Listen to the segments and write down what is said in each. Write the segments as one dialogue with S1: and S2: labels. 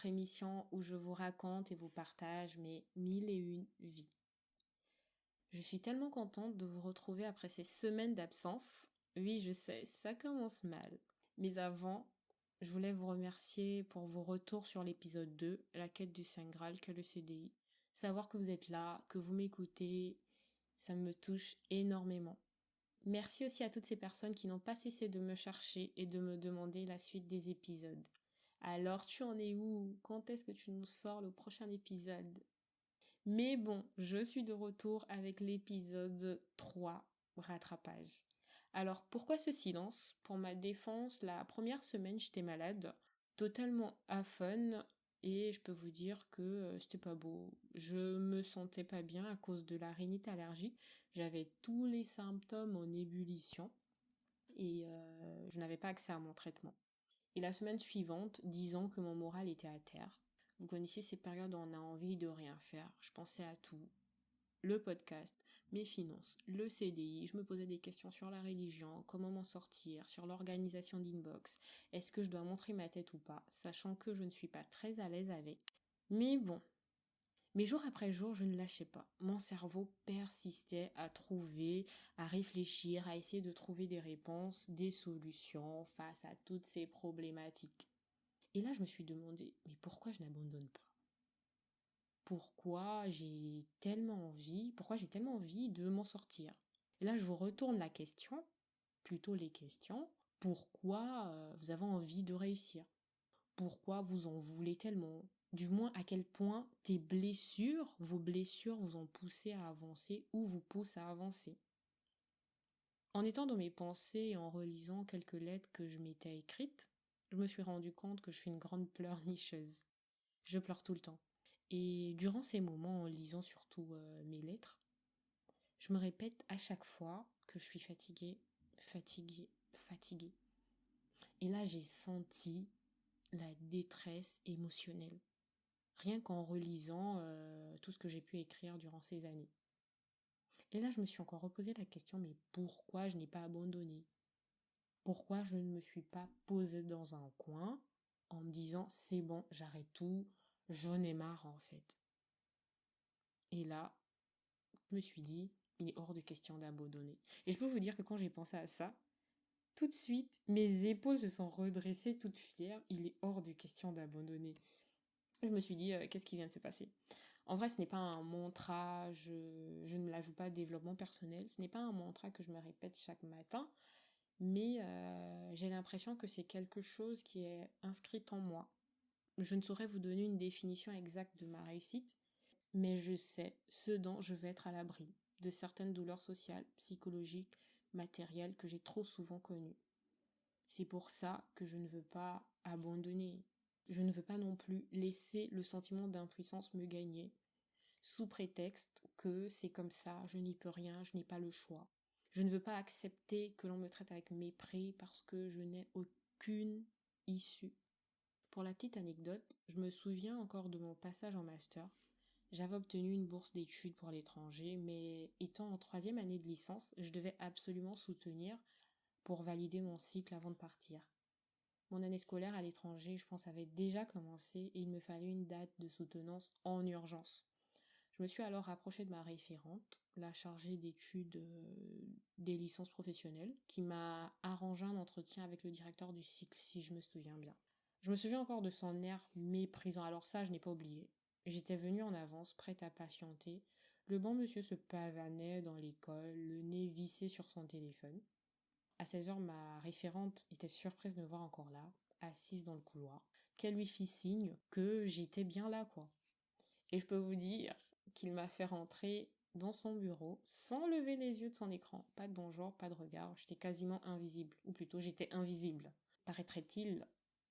S1: votre émission où je vous raconte et vous partage mes 1001 vies. Je suis tellement contente de vous retrouver après ces semaines d'absence. Oui, je sais, ça commence mal. Mais avant, je voulais vous remercier pour vos retours sur l'épisode 2, la quête du Saint Graal qu'est le CDI. Savoir que vous êtes là, que vous m'écoutez, ça me touche énormément. Merci aussi à toutes ces personnes qui n'ont pas cessé de me chercher et de me demander la suite des épisodes. Alors, tu en es où? Quand est-ce que tu nous sors le prochain épisode? Mais bon, je suis de retour avec l'épisode 3, rattrapage. Alors, pourquoi ce silence? Pour ma défense, la première semaine, j'étais malade, totalement aphone, et je peux vous dire que c'était pas beau. Je me sentais pas bien à cause de la rhinite allergique. J'avais tous les symptômes en ébullition, et je n'avais pas accès à mon traitement. Et la semaine suivante, disant que mon moral était à terre. Vous connaissez ces périodes où on a envie de rien faire. Je pensais à tout. Le podcast, mes finances, le CDI, je me posais des questions sur la religion, comment m'en sortir, sur l'organisation d'inbox, est-ce que je dois montrer ma tête ou pas, sachant que je ne suis pas très à l'aise avec. Mais bon. Mais jour après jour, je ne lâchais pas. Mon cerveau persistait à trouver, à réfléchir, à essayer de trouver des réponses, des solutions face à toutes ces problématiques. Et là, je me suis demandé, mais pourquoi je n'abandonne pas? Pourquoi j'ai tellement envie de m'en sortir? Et là, je vous retourne la question, plutôt les questions. Pourquoi vous avez envie de réussir? Pourquoi vous en voulez tellement? Du moins, à quel point vos blessures vous ont poussé à avancer ou vous poussent à avancer. En étant dans mes pensées et en relisant quelques lettres que je m'étais écrites, je me suis rendu compte que je suis une grande pleurnicheuse. Je pleure tout le temps. Et durant ces moments, en lisant surtout mes lettres, je me répète à chaque fois que je suis fatiguée, fatiguée, fatiguée. Et là, j'ai senti la détresse émotionnelle. Rien qu'en relisant tout ce que j'ai pu écrire durant ces années. Et là, je me suis encore reposé la question, mais pourquoi je n'ai pas abandonné? Pourquoi je ne me suis pas posée dans un coin en me disant, c'est bon, j'arrête tout, j'en ai marre en fait. Et là, je me suis dit, il est hors de question d'abandonner. Et je peux vous dire que quand j'ai pensé à ça, tout de suite, mes épaules se sont redressées toutes fières, il est hors de question d'abandonner. Je me suis dit, qu'est-ce qui vient de se passer? En vrai, ce n'est pas un mantra, je ne me l'avoue pas développement personnel, ce n'est pas un mantra que je me répète chaque matin, mais j'ai l'impression que c'est quelque chose qui est inscrit en moi. Je ne saurais vous donner une définition exacte de ma réussite, mais je sais ce dont je vais être à l'abri, de certaines douleurs sociales, psychologiques, matérielles que j'ai trop souvent connues. C'est pour ça que je ne veux pas abandonner. Je ne veux pas non plus laisser le sentiment d'impuissance me gagner, sous prétexte que c'est comme ça, je n'y peux rien, je n'ai pas le choix. Je ne veux pas accepter que l'on me traite avec mépris parce que je n'ai aucune issue. Pour la petite anecdote, je me souviens encore de mon passage en master. J'avais obtenu une bourse d'études pour l'étranger, mais étant en 3e année de licence, je devais absolument soutenir pour valider mon cycle avant de partir. Mon année scolaire à l'étranger, je pense, avait déjà commencé et il me fallait une date de soutenance en urgence. Je me suis alors rapprochée de ma référente, la chargée d'études des licences professionnelles, qui m'a arrangé un entretien avec le directeur du cycle, si je me souviens bien. Je me souviens encore de son air méprisant, alors ça, je n'ai pas oublié. J'étais venue en avance, prête à patienter. Le bon monsieur se pavanait dans l'école, le nez vissé sur son téléphone. À 16h, ma référente était surprise de me voir encore là, assise dans le couloir, qu'elle lui fit signe que j'étais bien là, quoi. Et je peux vous dire qu'il m'a fait rentrer dans son bureau sans lever les yeux de son écran. Pas de bonjour, pas de regard, j'étais quasiment invisible. Ou plutôt, j'étais invisible. Paraîtrait-il,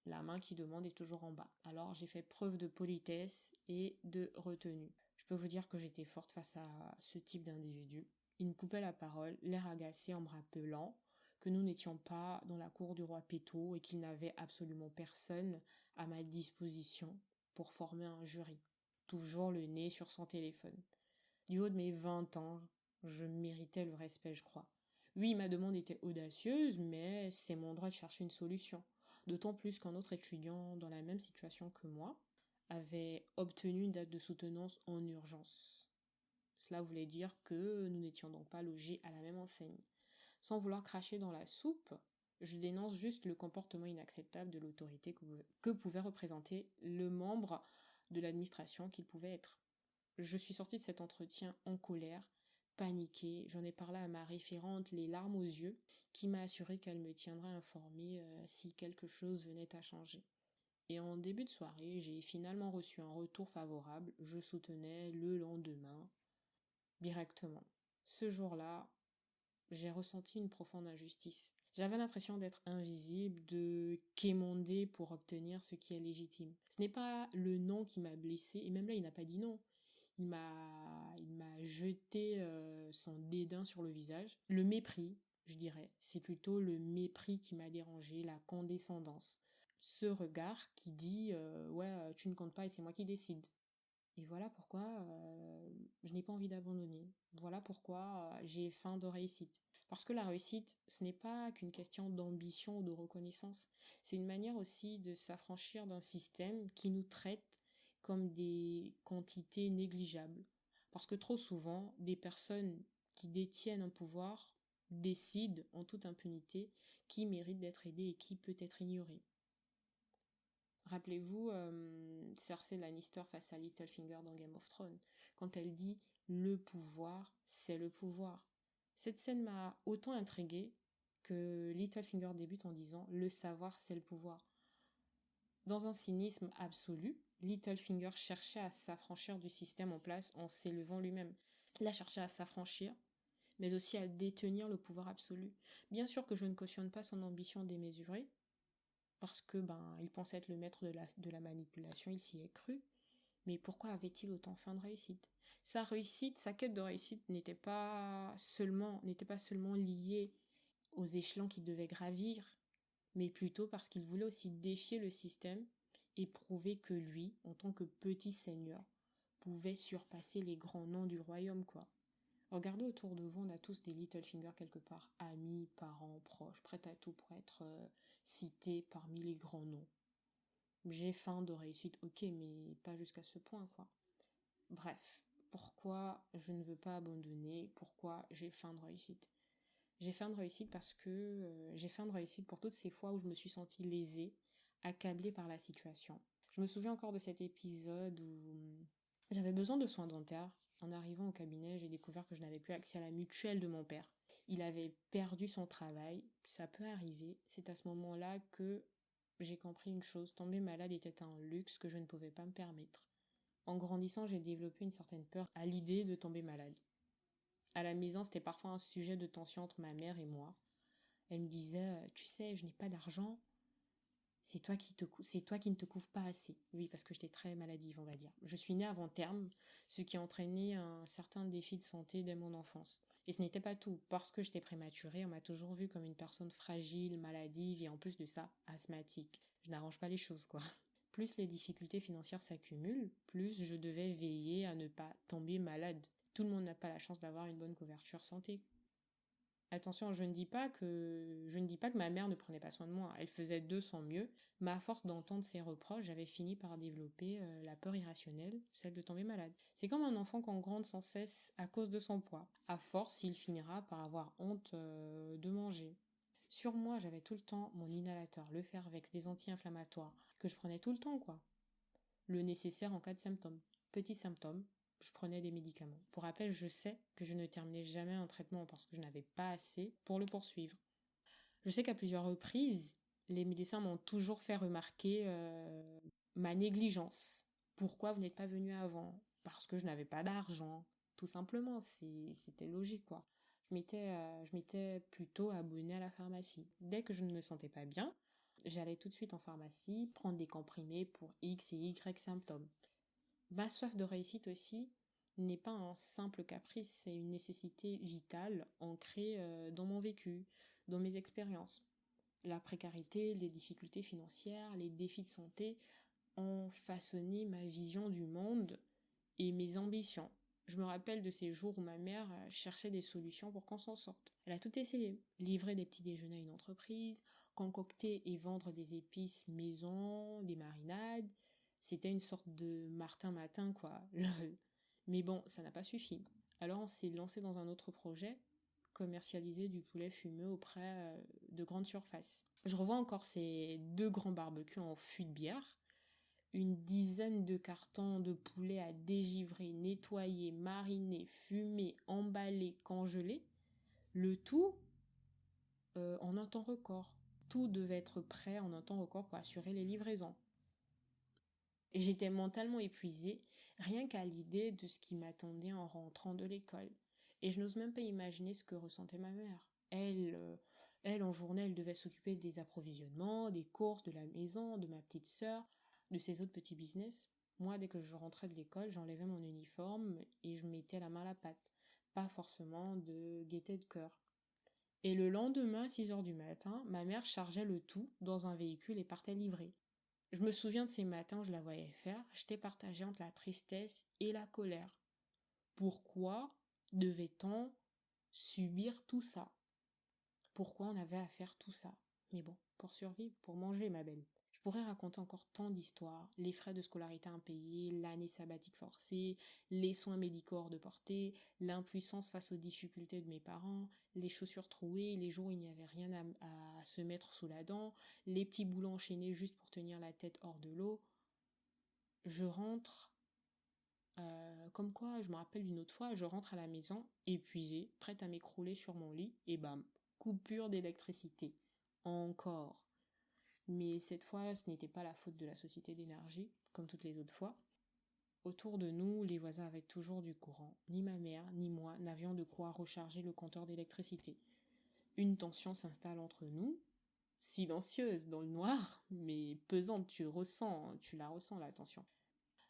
S1: la main qui demande est toujours en bas. Alors j'ai fait preuve de politesse et de retenue. Je peux vous dire que j'étais forte face à ce type d'individu. Il me coupait la parole, l'air agacé en me rappelant que nous n'étions pas dans la cour du roi Péto et qu'il n'avait absolument personne à ma disposition pour former un jury. Toujours le nez sur son téléphone. Du haut de mes 20 ans, je méritais le respect, je crois. Oui, ma demande était audacieuse, mais c'est mon droit de chercher une solution. D'autant plus qu'un autre étudiant dans la même situation que moi avait obtenu une date de soutenance en urgence. Cela voulait dire que nous n'étions donc pas logés à la même enseigne. Sans vouloir cracher dans la soupe, je dénonce juste le comportement inacceptable de l'autorité que pouvait représenter le membre de l'administration qu'il pouvait être. Je suis sortie de cet entretien en colère, paniquée. J'en ai parlé à ma référente, les larmes aux yeux, qui m'a assuré qu'elle me tiendrait informée si quelque chose venait à changer. Et en début de soirée, j'ai finalement reçu un retour favorable. Je soutenais le lendemain directement. Ce jour-là, j'ai ressenti une profonde injustice. J'avais l'impression d'être invisible, de quémander pour obtenir ce qui est légitime. Ce n'est pas le non qui m'a blessée, et même là, il n'a pas dit non. Il m'a jeté son dédain sur le visage. Le mépris, je dirais, c'est plutôt le mépris qui m'a dérangé, la condescendance. Ce regard qui dit ouais, tu ne comptes pas et c'est moi qui décide. Et voilà pourquoi je n'ai pas envie d'abandonner. Voilà pourquoi j'ai faim de réussite. Parce que la réussite, ce n'est pas qu'une question d'ambition ou de reconnaissance. C'est une manière aussi de s'affranchir d'un système qui nous traite comme des quantités négligeables. Parce que trop souvent, des personnes qui détiennent un pouvoir décident en toute impunité qui mérite d'être aidé et qui peut être ignoré. Rappelez-vous Cersei Lannister face à Littlefinger dans Game of Thrones, quand elle dit « le pouvoir, c'est le pouvoir ». Cette scène m'a autant intriguée que Littlefinger débute en disant « le savoir, c'est le pouvoir ». Dans un cynisme absolu, Littlefinger cherchait à s'affranchir du système en place en s'élevant lui-même. Il a cherché à s'affranchir, mais aussi à détenir le pouvoir absolu. Bien sûr que je ne cautionne pas son ambition démesurée, parce que il pensait être le maître de la manipulation, il s'y est cru. Mais pourquoi avait-il autant faim de réussite? Sa réussite, sa quête de réussite n'était pas seulement liée aux échelons qu'il devait gravir, mais plutôt parce qu'il voulait aussi défier le système et prouver que lui, en tant que petit seigneur, pouvait surpasser les grands noms du royaume, quoi. Regardez autour de vous, on a tous des Littlefinger quelque part, amis, parents, proches, prêts à tout pour être cités parmi les grands noms. J'ai faim de réussite, ok, mais pas jusqu'à ce point, quoi. Bref, pourquoi je ne veux pas abandonner, pourquoi j'ai faim de réussite? J'ai faim de réussite parce que j'ai faim de réussite pour toutes ces fois où je me suis sentie lésée, accablée par la situation. Je me souviens encore de cet épisode où j'avais besoin de soins dentaires. En arrivant au cabinet, j'ai découvert que je n'avais plus accès à la mutuelle de mon père. Il avait perdu son travail, ça peut arriver. C'est à ce moment-là que j'ai compris une chose, tomber malade était un luxe que je ne pouvais pas me permettre. En grandissant, j'ai développé une certaine peur à l'idée de tomber malade. À la maison, c'était parfois un sujet de tension entre ma mère et moi. Elle me disait, tu sais, je n'ai pas d'argent, c'est toi qui ne te couvres pas assez. Oui, parce que j'étais très maladive, on va dire. Je suis née avant terme, ce qui a entraîné un certain défi de santé dès mon enfance. Et ce n'était pas tout. Parce que j'étais prématurée, on m'a toujours vue comme une personne fragile, maladive et en plus de ça, asthmatique. Je n'arrange pas les choses, quoi. Plus les difficultés financières s'accumulent, plus je devais veiller à ne pas tomber malade. Tout le monde n'a pas la chance d'avoir une bonne couverture santé. Attention, je ne dis pas que ma mère ne prenait pas soin de moi. Elle faisait de son mieux, mais à force d'entendre ses reproches, j'avais fini par développer la peur irrationnelle, celle de tomber malade. C'est comme un enfant qu'on gronde sans cesse à cause de son poids. À force, il finira par avoir honte de manger. Sur moi, j'avais tout le temps mon inhalateur, le Fervex, des anti-inflammatoires, que je prenais tout le temps, quoi. Le nécessaire en cas de symptômes. Petits symptômes, je prenais des médicaments. Pour rappel, je sais que je ne terminais jamais un traitement parce que je n'avais pas assez pour le poursuivre. Je sais qu'à plusieurs reprises, les médecins m'ont toujours fait remarquer ma négligence. Pourquoi vous n'êtes pas venu avant? Parce que je n'avais pas d'argent. Tout simplement, c'était logique, quoi. Je m'étais plutôt abonnée à la pharmacie. Dès que je ne me sentais pas bien, j'allais tout de suite en pharmacie prendre des comprimés pour X et Y symptômes. Ma soif de réussite aussi n'est pas un simple caprice, c'est une nécessité vitale ancrée dans mon vécu, dans mes expériences. La précarité, les difficultés financières, les défis de santé ont façonné ma vision du monde et mes ambitions. Je me rappelle de ces jours où ma mère cherchait des solutions pour qu'on s'en sorte. Elle a tout essayé. Livrer des petits déjeuners à une entreprise, concocter et vendre des épices maison, des marinades, C'était une sorte de Martin Matin, quoi. Lol. Mais bon, ça n'a pas suffi. Alors on s'est lancé dans un autre projet, commercialiser du poulet fumé auprès de grandes surfaces. Je revois encore ces 2 grands barbecues en fût de bière, une dizaine de cartons de poulet à dégivrer, nettoyer, mariner, fumer, emballer, congeler. Le tout en un temps record. Tout devait être prêt en un temps record pour assurer les livraisons. J'étais mentalement épuisée, rien qu'à l'idée de ce qui m'attendait en rentrant de l'école. Et je n'ose même pas imaginer ce que ressentait ma mère. Elle, en journée, elle devait s'occuper des approvisionnements, des courses, de la maison, de ma petite sœur, de ses autres petits business. Moi, dès que je rentrais de l'école, j'enlevais mon uniforme et je mettais la main à la pâte. Pas forcément de gaieté de cœur. Et le lendemain, à 6 heures du matin, ma mère chargeait le tout dans un véhicule et partait livrer. Je me souviens de ces matins où je la voyais faire, j'étais partagée entre la tristesse et la colère. Pourquoi devait-on subir tout ça? Pourquoi on avait à faire tout ça? Mais bon, pour survivre, pour manger, ma belle. Je pourrais raconter encore tant d'histoires, les frais de scolarité impayés, l'année sabbatique forcée, les soins médicaux hors de portée, l'impuissance face aux difficultés de mes parents, les chaussures trouées, les jours où il n'y avait rien à se mettre sous la dent, les petits boulots enchaînés juste pour tenir la tête hors de l'eau. Je rentre, comme quoi, je me rappelle d'une autre fois, je rentre à la maison, épuisée, prête à m'écrouler sur mon lit, et bam, coupure d'électricité. Encore. Mais cette fois, ce n'était pas la faute de la société d'énergie, comme toutes les autres fois. Autour de nous, les voisins avaient toujours du courant. Ni ma mère, ni moi n'avions de quoi recharger le compteur d'électricité. Une tension s'installe entre nous, silencieuse dans le noir, mais pesante, tu la ressens la tension.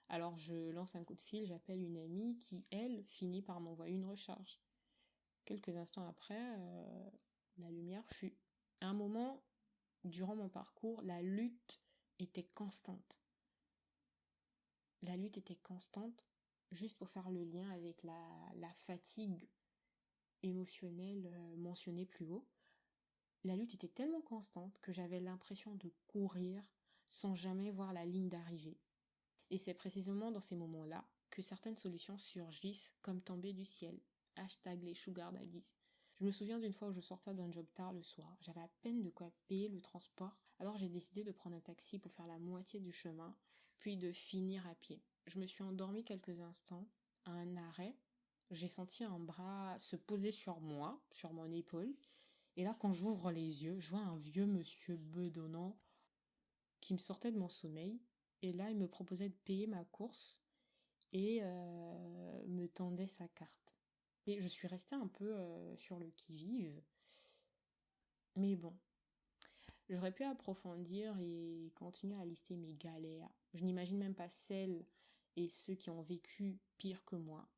S1: Alors je lance un coup de fil, j'appelle une amie qui, elle, finit par m'envoyer une recharge. Quelques instants après, la lumière fut. À un moment, durant mon parcours, la lutte était constante. La lutte était constante, juste pour faire le lien avec la fatigue émotionnelle mentionnée plus haut. La lutte était tellement constante que j'avais l'impression de courir sans jamais voir la ligne d'arrivée. Et c'est précisément dans ces moments-là que certaines solutions surgissent comme tombées du ciel. Hashtag les sugar daddies. Je me souviens d'une fois où je sortais d'un job tard le soir. J'avais à peine de quoi payer le transport. Alors j'ai décidé de prendre un taxi pour faire la moitié du chemin, puis de finir à pied. Je me suis endormie quelques instants. À un arrêt, j'ai senti un bras se poser sur moi, sur mon épaule. Et là, quand j'ouvre les yeux, je vois un vieux monsieur bedonnant qui me sortait de mon sommeil. Et là, il me proposait de payer ma course et me tendait sa carte. Et je suis restée un peu sur le qui-vive. Mais bon, j'aurais pu approfondir et continuer à lister mes galères. Je n'imagine même pas celles et ceux qui ont vécu pire que moi.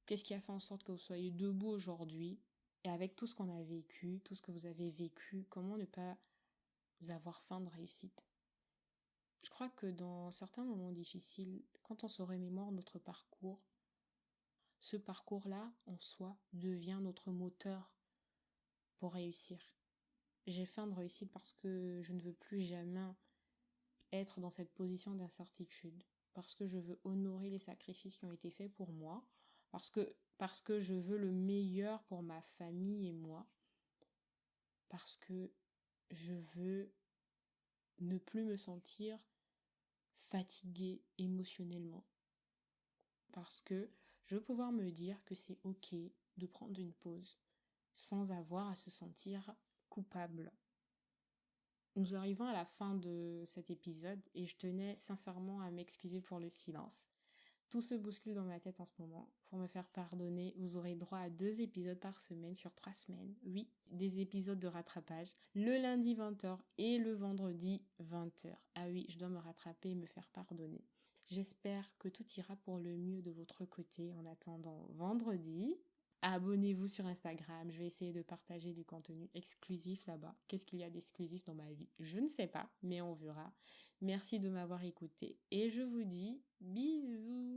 S1: Qu'est-ce qui a fait en sorte que vous soyez debout aujourd'hui? Et avec tout ce qu'on a vécu, tout ce que vous avez vécu, comment ne pas avoir faim de réussite? Je crois que dans certains moments difficiles, quand on se remémore notre parcours, ce parcours-là, en soi, devient notre moteur pour réussir. J'ai faim de réussite parce que je ne veux plus jamais être dans cette position d'incertitude, parce que je veux honorer les sacrifices qui ont été faits pour moi, parce que je veux le meilleur pour ma famille et moi, parce que je veux ne plus me sentir fatiguée émotionnellement, parce que je veux pouvoir me dire que c'est ok de prendre une pause sans avoir à se sentir coupable. Nous arrivons à la fin de cet épisode et je tenais sincèrement à m'excuser pour le silence. Tout se bouscule dans ma tête en ce moment. Pour me faire pardonner, vous aurez droit à 2 épisodes par semaine sur 3 semaines. Oui, des épisodes de rattrapage. Le lundi 20h et le vendredi 20h. Ah oui, je dois me rattraper et me faire pardonner. J'espère que tout ira pour le mieux de votre côté en attendant vendredi. Abonnez-vous sur Instagram, je vais essayer de partager du contenu exclusif là-bas. Qu'est-ce qu'il y a d'exclusif dans ma vie? Je ne sais pas, mais on verra. Merci de m'avoir écouté et je vous dis bisous.